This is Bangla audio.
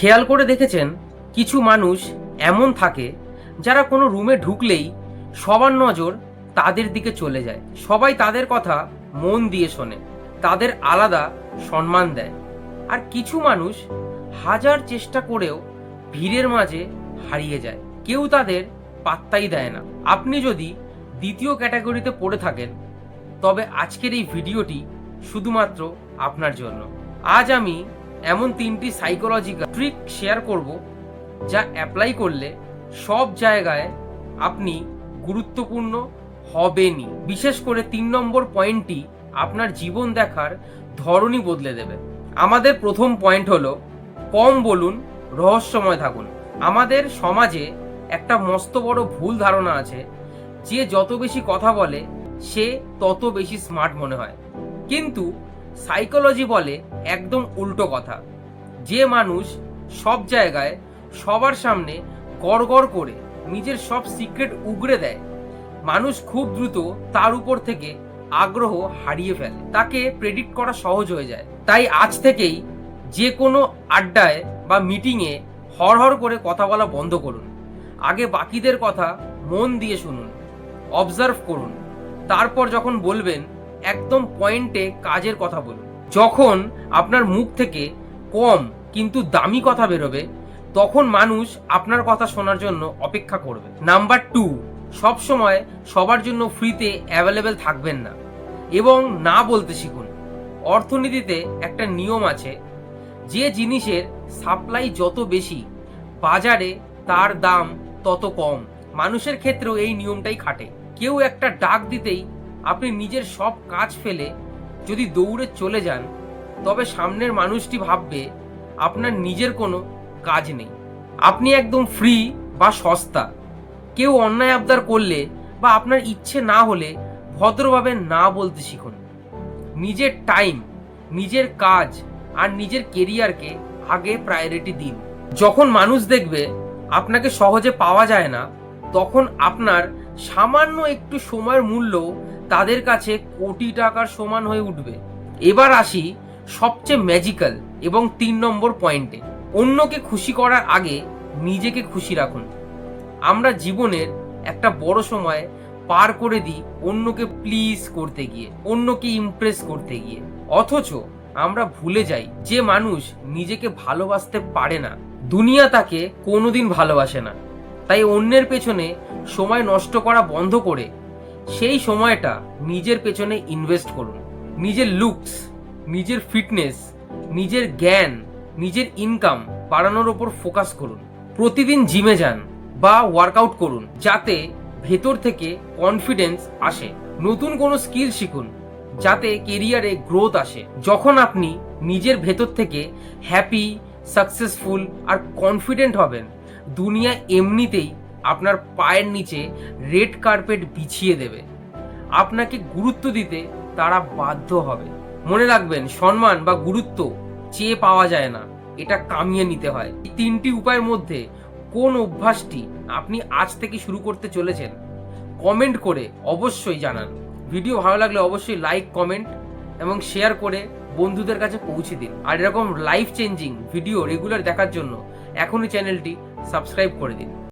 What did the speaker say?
খেয়াল করে দেখেছেন কিছু মানুষ এমন থাকে যারা কোনো রুমে ঢুকলেই সবার নজর তাদের দিকে চলে যায়, সবাই তাদের কথা মন দিয়ে শোনে, তাদের আলাদা সম্মান দেয়। আর কিছু মানুষ হাজার চেষ্টা করেও ভিড়ের মাঝে হারিয়ে যায়, কেউ তাদের পাত্তাই দেয় না। আপনি যদি দ্বিতীয় ক্যাটাগরিতে পড়ে থাকেন তবে আজকের এই ভিডিওটি শুধুমাত্র আপনার জন্য। আজ আমি এমন 3টি সাইকোলজিক্যাল ট্রিক শেয়ার করব যা অ্যাপ্লাই করলে সব জায়গায় আপনি গুরুত্বপূর্ণ হবেনই। বিশেষ করে 3 নম্বর পয়েন্টটি আপনার জীবন দেখার ধরনই বদলে দেবে। আমাদের প্রথম পয়েন্ট হলো কম বলুন, রহস্যময় থাকুন। আমাদের সমাজে একটা মস্ত বড় ভুল ধারণা আছে যে যত বেশি কথা বলে সে তত বেশি স্মার্ট মনে হয়, কিন্তু সাইকোলজি বলে একদম উল্টো কথা। যে মানুষ সব জায়গায় সবার সামনে গড়গড় করে নিজের সব সিক্রেট উগড়ে দেয়, মানুষ খুব দ্রুত তার উপর থেকে আগ্রহ হারিয়ে ফেলে, তাকে প্রেডিক্ট করা সহজ হয়ে যায়। তাই আজ থেকেই যে কোনো আড্ডায় বা মিটিংয়ে হড়হড় করে কথা বলা বন্ধ করুন। আগে বাকিদের কথা মন দিয়ে শুনুন, অবজার্ভ করুন, তারপর যখন বলবেন একদম পয়েন্টে কাজের কথা বলুন। যখন আপনার মুখ থেকে কম কিন্তু দামি কথা বেরোবে তখন মানুষ আপনার কথা শোনার জন্য অপেক্ষা করবে। নাম্বার 2, সবসময় সবার জন্য ফ্রিতে অ্যাভেলেবেল থাকবেন না এবং না বলতে শিখুন। অর্থনীতিতে একটা নিয়ম আছে, যে জিনিসের সাপ্লাই যত বেশি বাজারে তার দাম তত কম। মানুষের ক্ষেত্রেও এই নিয়মটাই খাটে। কেউ একটা ডাক দিতেই আপনি নিজের সব কাজ ফেলে যদি দৌড়ে চলে যান তবে সামনের মানুষটি ভাববে আপনার নিজের কোনো কাজ নেই, আপনি একদম ফ্রি বা সস্তা। কেউ অন্যায় আবদার করলে বা আপনার ইচ্ছে না হলে ভদ্রভাবে না বলতে শিখুন। নিজের টাইম, নিজের কাজ আর নিজের কেরিয়ারকে আগে প্রায়োরিটি দিন। যখন মানুষ দেখবে আপনাকে সহজে পাওয়া যায় না তখন আপনার সামান্য একটু সময়ের মূল্য তাদের কাছে কোটি টাকার সমান হয়ে উঠবে। এবার আসি সবচেয়ে ম্যাজিক্যাল এবং 3 নম্বর পয়েন্টে, অন্যকে খুশি করার আগে নিজেকে খুশি রাখুন। আমরা জীবনের একটা বড় সময় পার করে দিই অন্যকে প্লিজ করতে গিয়ে, অন্যকে ইমপ্রেস করতে গিয়ে। অথচ আমরা ভুলে যাই যে মানুষ নিজেকে ভালোবাসতে পারে না দুনিয়া তাকে কোনোদিন ভালোবাসে না। তাই অন্যের পেছনে সময় নষ্ট করা বন্ধ করে সেই সময়টা নিজের পেছনে ইনভেস্ট করুন। নিজের লুকস, নিজের ফিটনেস, নিজের জ্ঞান, নিজের ইনকাম বাড়ানোর ওপর ফোকাস করুন। প্রতিদিন জিমে যান বা ওয়ার্কআউট করুন যাতে ভেতর থেকে কনফিডেন্স আসে। নতুন কোনো স্কিল শিখুন যাতে কেরিয়ারে গ্রোথ আসে। যখন আপনি নিজের ভেতর থেকে হ্যাপি, সাকসেসফুল আর কনফিডেন্ট হবেন, দুনিয়া এমনিতেই আপনার পায়ের নিচে রেড কার্পেট বিছিয়ে দেবে। আপনাকে গুরুত্ব দিতে তারা বাধ্য হবে। মনে রাখবেন, সম্মান বা গুরুত্ব চেয়ে পাওয়া যায় না, এটা কামিয়ে নিতে হয়। এই 3টি উপায়ের মধ্যে কোন অভ্যাসটি আপনি আজ থেকে শুরু করতে চলেছেন কমেন্ট করে অবশ্যই জানান। ভিডিও ভালো লাগলে অবশ্যই লাইক, কমেন্ট এবং শেয়ার করে বন্ধুদের কাছে পৌঁছে দিন। আর এরকম লাইফ চেঞ্জিং ভিডিও রেগুলার দেখার জন্য এখনই চ্যানেলটি সাবস্ক্রাইব করে দিন।